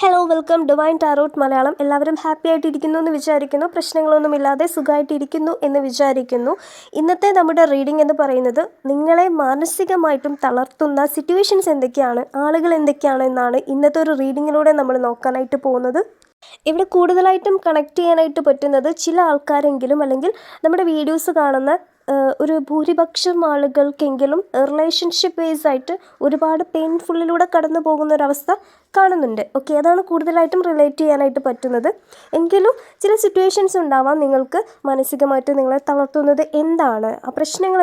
Hello welcome divine tarot Malayalam. എല്ലാവരും happy ആയിട്ടിരിക്കുന്നു എന്ന് വിചാരിക്കുന്നു. പ്രശ്നങ്ങളൊന്നുമില്ലാതെ സുഖമായിട്ടിരിക്കുന്നു എന്ന് വിചാരിക്കുന്നു. ഇന്നത്തെ നമ്മുടെ റീഡിംഗ് എന്ന് പറയുന്നത് നിങ്ങളെ മാനസികമായിട്ടും തളർത്തുന്ന സിറ്റുവേഷൻസ് എന്തൊക്കെയാണ്, ആളുകൾ എന്തൊക്കെയാണ് എന്നാണ് ഇന്നത്തെ ഒരു റീഡിങ്ങിലൂടെ നമ്മൾ നോക്കാനായിട്ട് പോകുന്നത്. ഇവിടെ കൂടുതലായിട്ടും കണക്ട് ചെയ്യാനായിട്ട് പറ്റുന്നത് ചില ആൾക്കാരെങ്കിലും അല്ലെങ്കിൽ നമ്മുടെ വീഡിയോസ് കാണുന്ന ഒരു ഭൂരിപക്ഷം ആളുകൾക്കെങ്കിലും റിലേഷൻഷിപ്പ് ബേസ് ആയിട്ട് ഒരുപാട് പെയിൻഫുള്ളിലൂടെ കടന്നു പോകുന്ന ഒരവസ്ഥ കാണുന്നുണ്ട്. ഓക്കെ, അതാണ് കൂടുതലായിട്ടും റിലേറ്റ് ചെയ്യാനായിട്ട് പറ്റുന്നത്. എങ്കിലും ചില സിറ്റുവേഷൻസ് ഉണ്ടാവാം നിങ്ങൾക്ക് മാനസികമായിട്ട് നിങ്ങളെ തളർത്തുന്നത്. എന്താണ് ആ പ്രശ്നങ്ങൾ,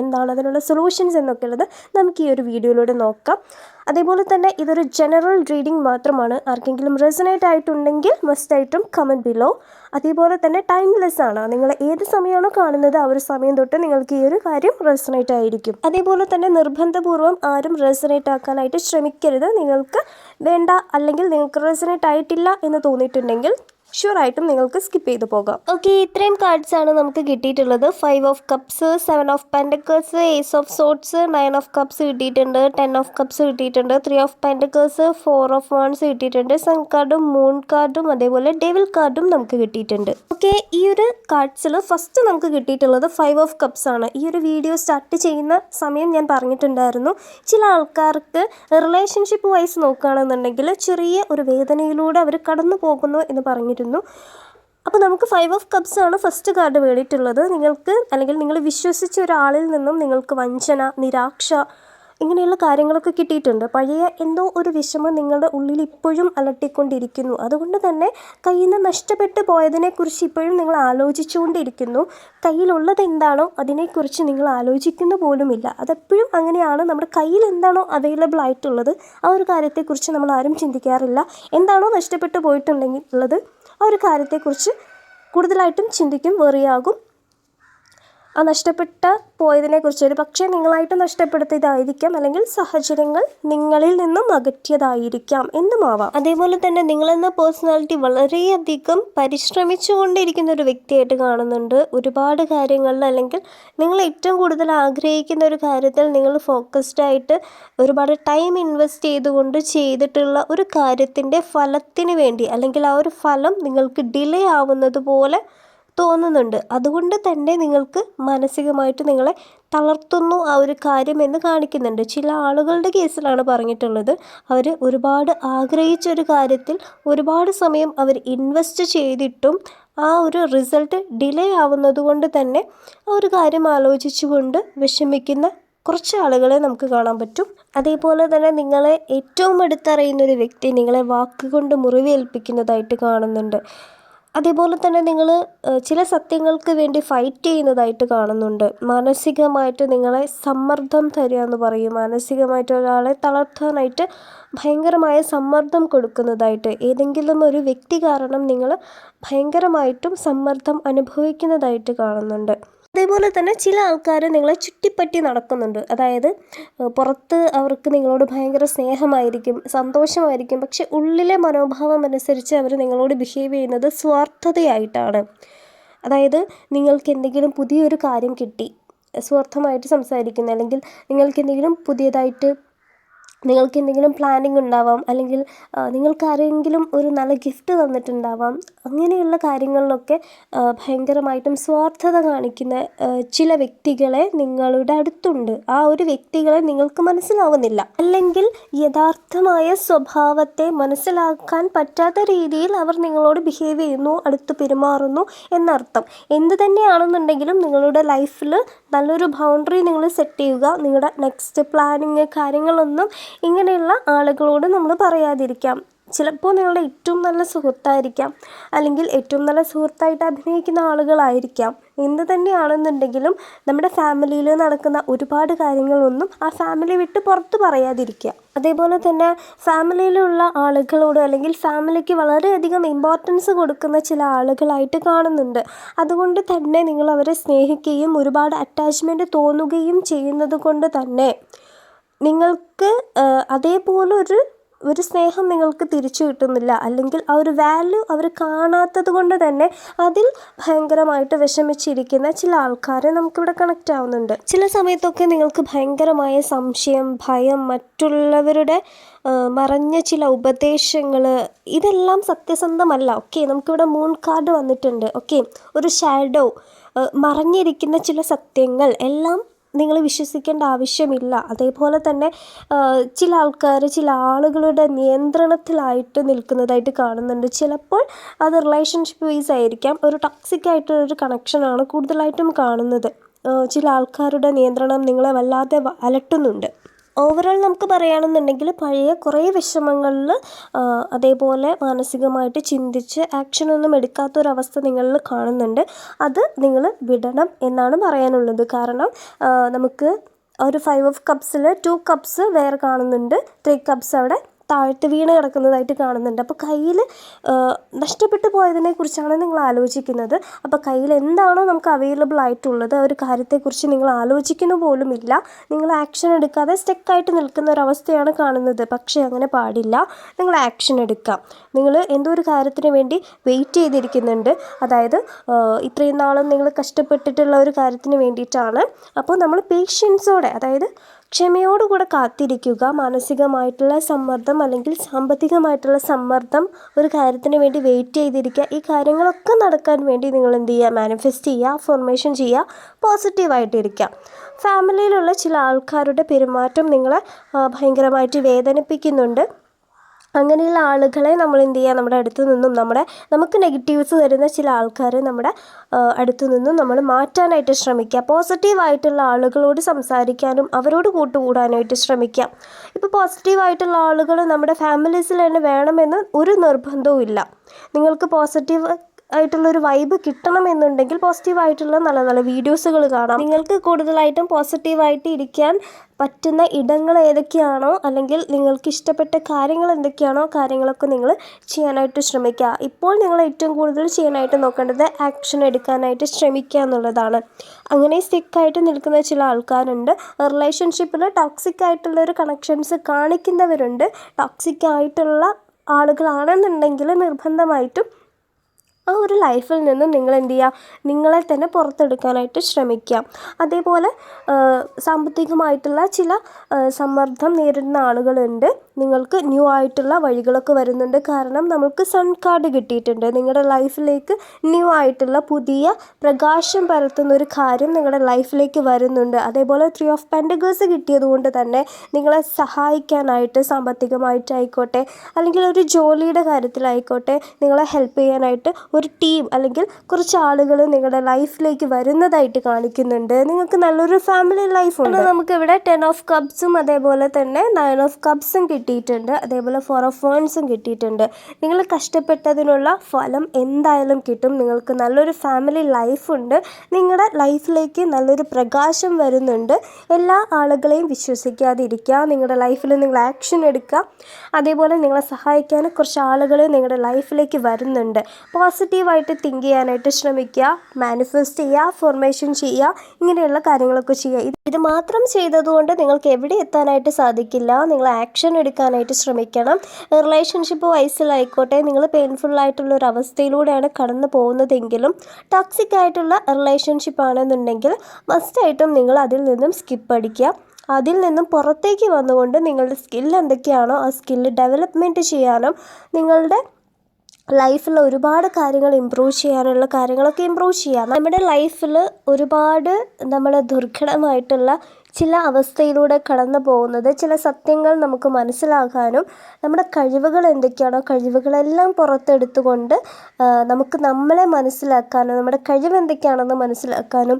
എന്താണ് അതിനുള്ള സൊല്യൂഷൻസ് എന്നൊക്കെ ഉള്ളത് നമുക്ക് ഈ ഒരു വീഡിയോയിലൂടെ നോക്കാം. അതേപോലെ തന്നെ ഇതൊരു ജനറൽ റീഡിംഗ് മാത്രമാണ്. ആർക്കെങ്കിലും റെസനേറ്റ് ആയിട്ടുണ്ടെങ്കിൽ മസ്റ്റായിട്ടും കമൻറ്റ് ബിലോ. അതേപോലെ തന്നെ ടൈംലെസ് ആണ്. നിങ്ങൾ ഏത് സമയമാണോ കാണുന്നത് ആ ഒരു സമയം തൊട്ട് നിങ്ങൾക്ക് ഈ ഒരു കാര്യം റെസനേറ്റ് ആയിരിക്കും. അതേപോലെ തന്നെ നിർബന്ധപൂർവ്വം ആരും റെസനേറ്റ് ആക്കാനായിട്ട് ശ്രമിക്കരുത്. നിങ്ങൾക്ക് വേണ്ട അല്ലെങ്കിൽ നിങ്ങൾക്ക് റെസനേറ്റ് ആയിട്ടില്ല എന്ന് തോന്നിയിട്ടുണ്ടെങ്കിൽ ഷുവറായിട്ടും നിങ്ങൾക്ക് സ്കിപ്പ് ചെയ്ത് പോകാം. ഓക്കെ, ഇത്രയും കാർഡ്സ് ആണ് നമുക്ക് കിട്ടിയിട്ടുള്ളത്. 5 of cups, 7 of pentacles, ace of swords, 9 of cups കിട്ടിയിട്ടുണ്ട്, 10 ഓഫ് കപ്സ് കിട്ടിയിട്ടുണ്ട്, 3 ഓഫ് പെൻറ്റക്കിൾസ്, 4 ഓഫ് വാൺസ് കിട്ടിയിട്ടുണ്ട്, സൺ കാർഡും മൂൺ കാർഡും അതേപോലെ ഡെവിൽ കാർഡും നമുക്ക് കിട്ടിയിട്ടുണ്ട്. ഓക്കെ, ഈ ഒരു കാർഡ്സിൽ ഫസ്റ്റ് നമുക്ക് കിട്ടിയിട്ടുള്ളത് 5 ഓഫ് കപ്സ് ആണ്. ഈ ഒരു വീഡിയോ സ്റ്റാർട്ട് ചെയ്യുന്ന സമയം ഞാൻ പറഞ്ഞിട്ടുണ്ടായിരുന്നു, ചില ആൾക്കാർക്ക് റിലേഷൻഷിപ്പ് വൈസ് നോക്കുകയാണെന്നുണ്ടെങ്കിൽ ചെറിയ ഒരു വേദനയിലൂടെ അവർ കടന്നു പോകുന്നു എന്ന് പറഞ്ഞിരുന്നു. അപ്പോൾ നമുക്ക് 5 ഓഫ് കപ്സ് ആണ് ഫസ്റ്റ് കാർഡ് വേണ്ടിയിട്ടുള്ളത്. നിങ്ങൾക്ക് അല്ലെങ്കിൽ നിങ്ങൾ വിശ്വസിച്ച ഒരാളിൽ നിന്നും നിങ്ങൾക്ക് വഞ്ചന, നിരാക്ഷ ഇങ്ങനെയുള്ള കാര്യങ്ങളൊക്കെ കിട്ടിയിട്ടുണ്ട്. പഴയ എന്തോ ഒരു വിഷമം നിങ്ങളുടെ ഉള്ളിൽ ഇപ്പോഴും അലട്ടിക്കൊണ്ടിരിക്കുന്നു. അതുകൊണ്ട് തന്നെ കയ്യിൽ നിന്ന് നഷ്ടപ്പെട്ടു പോയതിനെക്കുറിച്ച് ഇപ്പോഴും നിങ്ങൾ ആലോചിച്ചുകൊണ്ടിരിക്കുന്നു. കയ്യിലുള്ളത് എന്താണോ അതിനെക്കുറിച്ച് നിങ്ങൾ ആലോചിക്കുന്ന പോലുമില്ല. അതെപ്പോഴും അങ്ങനെയാണ്. നമ്മുടെ കയ്യിൽ എന്താണോ അവൈലബിൾ ആയിട്ടുള്ളത് ആ ഒരു കാര്യത്തെക്കുറിച്ച് നമ്മൾ ആരും ചിന്തിക്കാറില്ല. എന്താണോ നഷ്ടപ്പെട്ടു പോയിട്ടുണ്ടെങ്കിൽ ഉള്ളത് ആ ഒരു കാര്യത്തെക്കുറിച്ച് കൂടുതലായിട്ടും ചിന്തിക്കും, വെറിയാകും. ആ നഷ്ടപ്പെട്ട പോയതിനെക്കുറിച്ച് ഒരു പക്ഷേ നിങ്ങളായിട്ട് നഷ്ടപ്പെടുത്തിയതായിരിക്കാം, അല്ലെങ്കിൽ സാഹചര്യങ്ങൾ നിങ്ങളിൽ നിന്നും അകറ്റിയതായിരിക്കാം എന്നുമാവാം. അതേപോലെ തന്നെ നിങ്ങളെന്ന പേഴ്സണാലിറ്റി വളരെയധികം പരിശ്രമിച്ചുകൊണ്ടിരിക്കുന്ന ഒരു വ്യക്തിയായിട്ട് കാണുന്നുണ്ട്. ഒരുപാട് കാര്യങ്ങളിൽ അല്ലെങ്കിൽ നിങ്ങൾ ഏറ്റവും കൂടുതൽ ആഗ്രഹിക്കുന്ന ഒരു കാര്യത്തിൽ നിങ്ങൾ ഫോക്കസ്ഡ് ആയിട്ട് ഒരുപാട് ടൈം ഇൻവെസ്റ്റ് ചെയ്തുകൊണ്ട് ചെയ്തിട്ടുള്ള ഒരു കാര്യത്തിൻ്റെ ഫലത്തിന് വേണ്ടി അല്ലെങ്കിൽ ആ ഒരു ഫലം നിങ്ങൾക്ക് ഡിലേ ആവുന്നത് പോലെ തോന്നുന്നുണ്ട്. അതുകൊണ്ട് തന്നെ നിങ്ങൾക്ക് മാനസികമായിട്ട് നിങ്ങളെ തളർത്തുന്നു ആ ഒരു കാര്യം എന്ന് കാണിക്കുന്നുണ്ട്. ചില ആളുകളുടെ കേസിലാണ് പറഞ്ഞിട്ടുള്ളത്, അവർ ഒരുപാട് ആഗ്രഹിച്ചൊരു കാര്യത്തിൽ ഒരുപാട് സമയം അവർ ഇൻവെസ്റ്റ് ചെയ്തിട്ടും ആ ഒരു റിസൾട്ട് ഡിലേ ആവുന്നത് കൊണ്ട് തന്നെ ആ ഒരു കാര്യം ആലോചിച്ചുകൊണ്ട് വിഷമിക്കുന്ന കുറച്ച് ആളുകളെ നമുക്ക് കാണാൻ പറ്റും. അതേപോലെ തന്നെ നിങ്ങളെ ഏറ്റവും അടുത്തറിയുന്നൊരു വ്യക്തി നിങ്ങളെ വാക്കുകൊണ്ട് മുറിവേൽപ്പിക്കുന്നതായിട്ട് കാണുന്നുണ്ട്. അതേപോലെ തന്നെ നിങ്ങൾ ചില സത്യങ്ങൾക്ക് വേണ്ടി ഫൈറ്റ് ചെയ്യുന്നതായിട്ട് കാണുന്നുണ്ട്. മാനസികമായിട്ട് നിങ്ങളെ സമ്മർദ്ദം തരിക എന്ന് പറയും. മാനസികമായിട്ട് ഒരാളെ തളർത്താനായിട്ട് ഭയങ്കരമായ സമ്മർദ്ദം കൊടുക്കുന്നതായിട്ട്, ഏതെങ്കിലും ഒരു വ്യക്തി കാരണം നിങ്ങൾ ഭയങ്കരമായിട്ടും സമ്മർദ്ദം അനുഭവിക്കുന്നതായിട്ട് കാണുന്നുണ്ട്. അതേപോലെ തന്നെ ചില ആൾക്കാർ നിങ്ങളെ ചുറ്റിപ്പറ്റി നടക്കുന്നുണ്ട്. അതായത് പുറത്ത് അവർക്ക് നിങ്ങളോട് ഭയങ്കര സ്നേഹമായിരിക്കും, സന്തോഷമായിരിക്കും, പക്ഷെ ഉള്ളിലെ മനോഭാവം അനുസരിച്ച് അവർ നിങ്ങളോട് ബിഹേവ് ചെയ്യുന്നത് സ്വാർത്ഥതയായിട്ടാണ്. അതായത് നിങ്ങൾക്ക് എന്തെങ്കിലും പുതിയൊരു കാര്യം കിട്ടി, സ്വാർത്ഥമായിട്ട് സംസാരിക്കുന്ന, അല്ലെങ്കിൽ നിങ്ങൾക്ക് എന്തെങ്കിലും പ്ലാനിങ് ഉണ്ടാവാം, അല്ലെങ്കിൽ നിങ്ങൾക്കാരെങ്കിലും ഒരു നല്ല ഗിഫ്റ്റ് തന്നിട്ടുണ്ടാവാം. അങ്ങനെയുള്ള കാര്യങ്ങളിലൊക്കെ ഭയങ്കരമായിട്ടും സ്വാർത്ഥത കാണിക്കുന്ന ചില വ്യക്തികളെ നിങ്ങളുടെ അടുത്തുണ്ട്. ആ ഒരു വ്യക്തികളെ നിങ്ങൾക്ക് മനസ്സിലാവുന്നില്ല, അല്ലെങ്കിൽ യഥാർത്ഥമായ സ്വഭാവത്തെ മനസ്സിലാക്കാൻ പറ്റാത്ത രീതിയിൽ അവർ നിങ്ങളോട് ബിഹേവ് ചെയ്യുന്നു, അടുത്ത് പെരുമാറുന്നു എന്നർത്ഥം. എന്ത് തന്നെയാണെന്നുണ്ടെങ്കിലും നിങ്ങളുടെ ലൈഫിൽ നല്ലൊരു ബൗണ്ടറി നിങ്ങൾ സെറ്റ് ചെയ്യുക. നിങ്ങളുടെ നെക്സ്റ്റ് പ്ലാനിങ് കാര്യങ്ങളൊന്നും ഇങ്ങനെയുള്ള ആളുകളോട് നമ്മൾ പറയാതിരിക്കാം. ചിലപ്പോൾ നിങ്ങളുടെ ഏറ്റവും നല്ല സുഹൃത്തായിരിക്കാം, അല്ലെങ്കിൽ ഏറ്റവും നല്ല സുഹൃത്തായിട്ട് അഭിനയിക്കുന്ന ആളുകളായിരിക്കാം. എന്ത് തന്നെയാണെന്നുണ്ടെങ്കിലും നമ്മുടെ ഫാമിലിയിൽ നടക്കുന്ന ഒരുപാട് കാര്യങ്ങളൊന്നും ആ ഫാമിലി വിട്ട് പുറത്ത് പറയാതിരിക്കുക. അതേപോലെ തന്നെ ഫാമിലിയിലുള്ള ആളുകളോട് അല്ലെങ്കിൽ ഫാമിലിക്ക് വളരെയധികം ഇമ്പോർട്ടൻസ് കൊടുക്കുന്ന ചില ആളുകളായിട്ട് കാണുന്നുണ്ട്. അതുകൊണ്ട് തന്നെ നിങ്ങൾ അവരെ സ്നേഹിക്കുകയും ഒരുപാട് അറ്റാച്ച്മെൻറ്റ് തോന്നുകയും ചെയ്യുന്നത് കൊണ്ട് തന്നെ നിങ്ങൾക്ക് അതേപോലെ ഒരു സ്നേഹം നിങ്ങൾക്ക് തിരിച്ചു കിട്ടുന്നില്ല, അല്ലെങ്കിൽ ആ ഒരു വാല്യൂ അവർ കാണാത്തത് കൊണ്ട് തന്നെ അതിൽ ഭയങ്കരമായിട്ട് വിഷമിച്ചിരിക്കുന്ന ചില ആൾക്കാരെ നമുക്കിവിടെ കണക്റ്റ് ആവുന്നുണ്ട്. ചില സമയത്തൊക്കെ നിങ്ങൾക്ക് ഭയങ്കരമായ സംശയം, ഭയം, മറ്റുള്ളവരുടെ മറഞ്ഞ ചില ഉപദേശങ്ങൾ, ഇതെല്ലാം സത്യസന്ധമല്ല. ഓക്കെ, നമുക്കിവിടെ മൂൺ കാർഡ് വന്നിട്ടുണ്ട്. ഓക്കെ, ഒരു ഷാഡോ, മറഞ്ഞിരിക്കുന്ന ചില സത്യങ്ങൾ എല്ലാം നിങ്ങൾ വിശ്വസിക്കേണ്ട ആവശ്യമില്ല. അതേപോലെ തന്നെ ചില ആൾക്കാർ ചില ആളുകളുടെ നിയന്ത്രണത്തിലായിട്ട് നിൽക്കുന്നതായിട്ട് കാണുന്നുണ്ട്. ചിലപ്പോൾ അത് റിലേഷൻഷിപ്പ് വൈസ് ആയിരിക്കാം. ഒരു ടോക്സിക് ആയിട്ടുള്ളൊരു കണക്ഷനാണ് കൂടുതലായിട്ടും കാണുന്നത്. ചില ആൾക്കാരുടെ നിയന്ത്രണം നിങ്ങളെ വല്ലാതെ അലട്ടുന്നുണ്ട്. ഓവറോൾ നമുക്ക് പറയുകയാണെന്നുണ്ടെങ്കിൽ പഴയ കുറേ വിഷമങ്ങളിൽ അതേപോലെ മാനസികമായിട്ട് ചിന്തിച്ച് ആക്ഷനൊന്നും എടുക്കാത്തൊരവസ്ഥ നിങ്ങളിൽ കാണുന്നുണ്ട്. അത് നിങ്ങൾ വിടണം എന്നാണ് പറയാനുള്ളത്. കാരണം നമുക്ക് ഒരു 5 ഓഫ് കപ്സിൽ 2 കപ്സ് വേറെ കാണുന്നുണ്ട്, 3 കപ്സ് അവിടെ താഴ്ത്ത് വീണ് കിടക്കുന്നതായിട്ട് കാണുന്നുണ്ട്. അപ്പോൾ കയ്യിൽ നഷ്ടപ്പെട്ടു പോയതിനെ കുറിച്ചാണ് നിങ്ങൾ ആലോചിക്കുന്നത്. അപ്പോൾ കയ്യിൽ എന്താണോ നമുക്ക് അവൈലബിൾ ആയിട്ടുള്ളത് ആ ഒരു കാര്യത്തെക്കുറിച്ച് നിങ്ങൾ ആലോചിക്കുന്ന പോലുമില്ല. നിങ്ങൾ ആക്ഷൻ എടുക്കാതെ സ്റ്റക്കായിട്ട് നിൽക്കുന്ന ഒരവസ്ഥയാണ് കാണുന്നത്. പക്ഷേ അങ്ങനെ പാടില്ല. നിങ്ങൾ ആക്ഷൻ എടുക്കാം. നിങ്ങൾ എന്തോ ഒരു കാര്യത്തിന് വേണ്ടി വെയിറ്റ് ചെയ്തിരിക്കുന്നുണ്ട്. അതായത് ഇത്രയും നാളും നിങ്ങൾ കഷ്ടപ്പെട്ടിട്ടുള്ള ഒരു കാര്യത്തിന് വേണ്ടിയിട്ടാണ്. അപ്പോൾ നമ്മൾ പേഷ്യൻസോടെ, അതായത് ക്ഷമയോടുകൂടെ കാത്തിരിക്കുക. മാനസികമായിട്ടുള്ള സമ്മർദ്ദം അല്ലെങ്കിൽ സാമ്പത്തികമായിട്ടുള്ള സമ്മർദ്ദം ഒരു കാര്യത്തിന് വേണ്ടി വെയിറ്റ് ചെയ്തിരിക്കുക. ഈ കാര്യങ്ങളൊക്കെ നടക്കാൻ വേണ്ടി നിങ്ങൾ എന്ത് ചെയ്യുക? മാനിഫെസ്റ്റ് ചെയ്യുക, അഫർമേഷൻ ചെയ്യുക, പോസിറ്റീവായിട്ടിരിക്കുക. ഫാമിലിയിലുള്ള ചില ആൾക്കാരുടെ പെരുമാറ്റം നിങ്ങളെ ഭയങ്കരമായിട്ട് വേദനിപ്പിക്കുന്നുണ്ട്. അങ്ങനെയുള്ള ആളുകളെ നമ്മൾ എന്ത് ചെയ്യുക? നമ്മുടെ അടുത്തു നിന്നും നമുക്ക് നെഗറ്റീവ്സ് തരുന്ന ചില ആൾക്കാരെ നമ്മുടെ അടുത്തു നിന്നും നമ്മൾ മാറ്റാനായിട്ട് ശ്രമിക്കുക. പോസിറ്റീവായിട്ടുള്ള ആളുകളോട് സംസാരിക്കാനും അവരോട് കൂട്ടുകൂടാനായിട്ട് ശ്രമിക്കുക. ഇപ്പോൾ പോസിറ്റീവായിട്ടുള്ള ആളുകൾ നമ്മുടെ ഫാമിലീസിൽ തന്നെ വേണമെന്ന് ഒരു നിർബന്ധവും ഇല്ല. നിങ്ങൾക്ക് പോസിറ്റീവ് ആയിട്ടുള്ളൊരു വൈബ് കിട്ടണമെന്നുണ്ടെങ്കിൽ പോസിറ്റീവായിട്ടുള്ള നല്ല നല്ല വീഡിയോസുകൾ കാണാം. നിങ്ങൾക്ക് കൂടുതലായിട്ടും പോസിറ്റീവായിട്ട് ഇരിക്കാൻ പറ്റുന്ന ഇടങ്ങൾ ഏതൊക്കെയാണോ, അല്ലെങ്കിൽ നിങ്ങൾക്ക് ഇഷ്ടപ്പെട്ട കാര്യങ്ങൾ എന്തൊക്കെയാണോ, കാര്യങ്ങളൊക്കെ നിങ്ങൾ ചെയ്യാനായിട്ട് ശ്രമിക്കുക. ഇപ്പോൾ നിങ്ങൾ ഏറ്റവും കൂടുതൽ ചെയ്യാനായിട്ട് നോക്കേണ്ടത് ആക്ഷൻ എടുക്കാനായിട്ട് ശ്രമിക്കുക എന്നുള്ളതാണ്. അങ്ങനെ സ്റ്റിക്കായിട്ട് നിൽക്കുന്ന ചില ആൾക്കാരുണ്ട്. റിലേഷൻഷിപ്പിൽ ടോക്സിക് ആയിട്ടുള്ളൊരു കണക്ഷൻസ് കാണിക്കുന്നവരുണ്ട്. ടോക്സിക് ആയിട്ടുള്ള ആളുകളാണെന്നുണ്ടെങ്കിൽ നിർബന്ധമായിട്ടും ആ ഒരു ലൈഫിൽ നിന്നും നിങ്ങൾ എന്ത് ചെയ്യുക? നിങ്ങളെ തന്നെ പുറത്തെടുക്കാനായിട്ട് ശ്രമിക്കുക. അതേപോലെ സാമ്പത്തികമായിട്ടുള്ള ചില സമ്മർദ്ദം നേരിടുന്ന ആളുകളുണ്ട്. നിങ്ങൾക്ക് ന്യൂ ആയിട്ടുള്ള വഴികളൊക്കെ വരുന്നുണ്ട്. കാരണം നമുക്ക് സൺ കാർഡ് കിട്ടിയിട്ടുണ്ട്. നിങ്ങളുടെ ലൈഫിലേക്ക് ന്യൂ ആയിട്ടുള്ള പുതിയ പ്രകാശം പരത്തുന്ന ഒരു കാര്യം നിങ്ങളുടെ ലൈഫിലേക്ക് വരുന്നുണ്ട്. അതേപോലെ 3 ഓഫ് പെൻറ്റക്കിൾസ് കിട്ടിയത് കൊണ്ട് തന്നെ നിങ്ങളെ സഹായിക്കാനായിട്ട് സാമ്പത്തികമായിട്ടായിക്കോട്ടെ, അല്ലെങ്കിൽ ഒരു ജോലിയുടെ കാര്യത്തിലായിക്കോട്ടെ, നിങ്ങളെ ഹെൽപ്പ് ചെയ്യാനായിട്ട് ഒരു ടീം അല്ലെങ്കിൽ കുറച്ച് ആളുകൾ നിങ്ങളുടെ ലൈഫിലേക്ക് വരുന്നതായിട്ട് കാണിക്കുന്നുണ്ട്. നിങ്ങൾക്ക് നല്ലൊരു ഫാമിലി ലൈഫ് ഉണ്ട്. നമുക്കിവിടെ 10 ഓഫ് കപ്സും അതേപോലെ തന്നെ 9 ഓഫ് കപ്സും കിട്ടിയിട്ടുണ്ട്. അതേപോലെ 4 ഓഫ് വൺസും കിട്ടിയിട്ടുണ്ട്. നിങ്ങൾ കഷ്ടപ്പെട്ടതിനുള്ള ഫലം എന്തായാലും കിട്ടും. നിങ്ങൾക്ക് നല്ലൊരു ഫാമിലി ലൈഫുണ്ട്. നിങ്ങളുടെ ലൈഫിലേക്ക് നല്ലൊരു പ്രകാശം വരുന്നുണ്ട്. എല്ലാ ആളുകളെയും വിശ്വസിക്കാതിരിക്കുക. നിങ്ങളുടെ ലൈഫിൽ നിങ്ങൾ ആക്ഷൻ എടുക്കുക. അതേപോലെ നിങ്ങളെ സഹായിക്കാൻ കുറച്ച് ആളുകൾ നിങ്ങളുടെ ലൈഫിലേക്ക് വരുന്നുണ്ട്. പോസിറ്റീവായിട്ട് തിങ്ക് ചെയ്യാനായിട്ട് ശ്രമിക്കുക. മാനിഫെസ്റ്റ് ചെയ്യുക, ഫോർമേഷൻ ചെയ്യുക, ഇങ്ങനെയുള്ള കാര്യങ്ങളൊക്കെ ചെയ്യുക. ഇത് മാത്രം ചെയ്തതുകൊണ്ട് നിങ്ങൾക്ക് എവിടെ എത്താനായിട്ട് സാധിക്കില്ല. നിങ്ങൾ ആക്ഷൻ എടുക്കാനായിട്ട് ശ്രമിക്കണം. റിലേഷൻഷിപ്പ് വൈസിലായിക്കോട്ടെ, നിങ്ങൾ പെയിൻഫുള്ളായിട്ടുള്ള ഒരു അവസ്ഥയിലൂടെയാണ് കടന്നു പോകുന്നതെങ്കിലും ടോക്സിക് ആയിട്ടുള്ള റിലേഷൻഷിപ്പ് ആണെന്നുണ്ടെങ്കിൽ മസ്റ്റായിട്ടും നിങ്ങൾ അതിൽ നിന്നും സ്കിപ്പ് അടിക്കുക. അതിൽ നിന്നും പുറത്തേക്ക് വന്നുകൊണ്ട് നിങ്ങളുടെ സ്കില്ല് എന്തൊക്കെയാണോ ആ സ്കില്ല് ഡെവലപ്മെൻറ്റ് ചെയ്യാനും നിങ്ങളുടെ ലൈഫിൽ ഒരുപാട് കാര്യങ്ങൾ ഇമ്പ്രൂവ് ചെയ്യാനുള്ള കാര്യങ്ങളൊക്കെ ഇമ്പ്രൂവ് ചെയ്യാം. നമ്മുടെ ലൈഫിൽ ഒരുപാട് ദുർഘടമായിട്ടുള്ള ചില അവസ്ഥയിലൂടെ കടന്നു പോകുന്നത് ചില സത്യങ്ങൾ നമുക്ക് മനസ്സിലാക്കാനും നമ്മുടെ കഴിവുകൾ എന്തൊക്കെയാണോ കഴിവുകളെല്ലാം പുറത്തെടുത്തുകൊണ്ട് നമുക്ക് നമ്മളെ മനസ്സിലാക്കാനും നമ്മുടെ കഴിവ് എന്തൊക്കെയാണെന്ന് മനസ്സിലാക്കാനും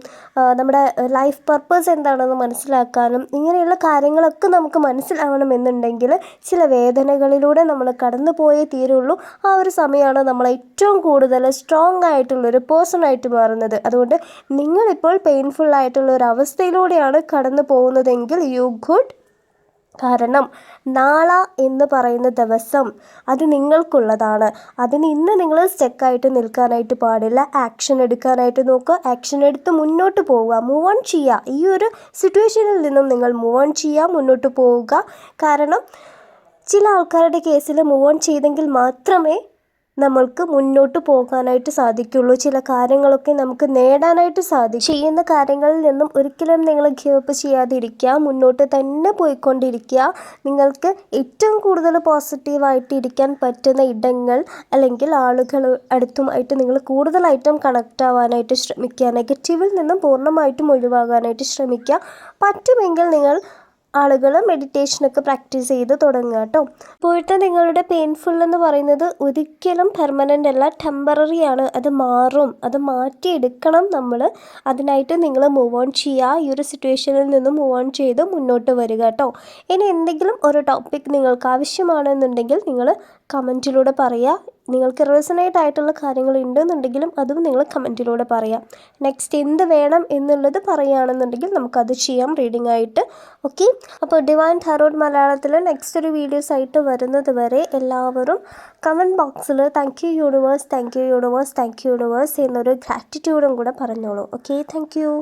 നമ്മുടെ ലൈഫ് പർപ്പസ് എന്താണെന്ന് മനസ്സിലാക്കാനും ഇങ്ങനെയുള്ള കാര്യങ്ങളൊക്കെ നമുക്ക് മനസ്സിലാവണമെന്നുണ്ടെങ്കിൽ ചില വേദനകളിലൂടെ നമ്മൾ കടന്നു പോയേ തീരുള്ളൂ. ആ ഒരു സമയമാണ് നമ്മൾ ഏറ്റവും കൂടുതൽ സ്ട്രോങ് ആയിട്ടുള്ളൊരു പേഴ്സണായിട്ട് മാറുന്നത്. അതുകൊണ്ട് നിങ്ങളിപ്പോൾ പെയിൻഫുൾ ആയിട്ടുള്ള ഒരു അവസ്ഥയിലൂടെയാണ് കടന്നു പോകുന്നതെങ്കിൽ യു ഗുഡ്. കാരണം നാളെ എന്ന് പറയുന്ന ദിവസം അത് നിങ്ങൾക്കുള്ളതാണ്. അതിന് ഇന്ന് നിങ്ങൾ സ്റ്റക്കായിട്ട് നിൽക്കാനായിട്ട് പാടില്ല. ആക്ഷൻ എടുക്കാനായിട്ട് നോക്കുക. ആക്ഷൻ എടുത്ത് മുന്നോട്ട് പോവുക, മൂവ് ഓൺ ചെയ്യുക. ഈ ഒരു സിറ്റുവേഷനിൽ നിന്നും നിങ്ങൾ മൂവ് ഓൺ ചെയ്യുക, മുന്നോട്ട് പോവുക. കാരണം ചില ആൾക്കാരുടെ കേസിൽ മൂവ് ഓൺ ചെയ്തെങ്കിൽ മാത്രമേ നമ്മൾക്ക് മുന്നോട്ട് പോകാനായിട്ട് സാധിക്കുള്ളൂ. ചില കാര്യങ്ങളൊക്കെ നമുക്ക് നേടാനായിട്ട് സാധിക്കും. ചെയ്യുന്ന കാര്യങ്ങളിൽ നിന്നും ഒരിക്കലും നിങ്ങൾ ഗിവ് അപ്പ് ചെയ്യാതിരിക്കുക, മുന്നോട്ട് തന്നെ പോയിക്കൊണ്ടിരിക്കുക. നിങ്ങൾക്ക് ഏറ്റവും കൂടുതൽ പോസിറ്റീവായിട്ട് ഇരിക്കാൻ പറ്റുന്ന ഇടങ്ങൾ അല്ലെങ്കിൽ ആളുകൾ അടുത്തുമായിട്ട് നിങ്ങൾ കൂടുതലായിട്ടും കണക്റ്റ് ആവാനായിട്ട് ശ്രമിക്കുക. നെഗറ്റീവിൽ നിന്നും പൂർണ്ണമായിട്ടും ഒഴിവാകാനായിട്ട് ശ്രമിക്കുക. പറ്റുമെങ്കിൽ നിങ്ങൾ ആളുകൾ മെഡിറ്റേഷനൊക്കെ പ്രാക്ടീസ് ചെയ്ത് തുടങ്ങുക കേട്ടോ. ഇപ്പോഴത്തെ നിങ്ങളുടെ പെയിൻഫുൾ എന്ന് പറയുന്നത് ഒരിക്കലും പെർമനൻ്റ് അല്ല, ടെമ്പററി ആണ്. അത് മാറും, അത് മാറ്റിയെടുക്കണം നമ്മൾ. അതിനായിട്ട് നിങ്ങൾ മൂവ് ഓൺ ചെയ്യുക. ഈ ഒരു സിറ്റുവേഷനിൽ നിന്ന് മൂവ് ഓൺ ചെയ്ത് മുന്നോട്ട് വരിക കേട്ടോ. ഇനി എന്തെങ്കിലും ഒരു ടോപ്പിക് നിങ്ങൾക്ക് ആവശ്യമാണെന്നുണ്ടെങ്കിൽ നിങ്ങൾ കമൻറ്റിലൂടെ പറയുക. നിങ്ങൾക്ക് റെസണേറ്റ് ആയിട്ടുള്ള കാര്യങ്ങൾ ഉണ്ടെന്നുണ്ടെങ്കിലും അതും നിങ്ങൾ കമൻറ്റിലൂടെ പറയാം. നെക്സ്റ്റ് എന്ത് വേണം എന്നുള്ളത് പറയുകയാണെന്നുണ്ടെങ്കിൽ നമുക്കത് ചെയ്യാം റീഡിംഗ് ആയിട്ട്. ഓക്കെ, അപ്പോൾ ഡിവൈൻ ടാരോട്ട് മലയാളത്തിൽ നെക്സ്റ്റ് ഒരു വീഡിയോസ് ആയിട്ട് വരുന്നത് വരെ എല്ലാവരും കമൻറ്റ് ബോക്സിൽ thank you universe, thank you universe, thank you universe എന്നൊരു ഗ്രാറ്റിറ്റ്യൂഡും കൂടെ പറഞ്ഞോളൂ. Okay, thank you.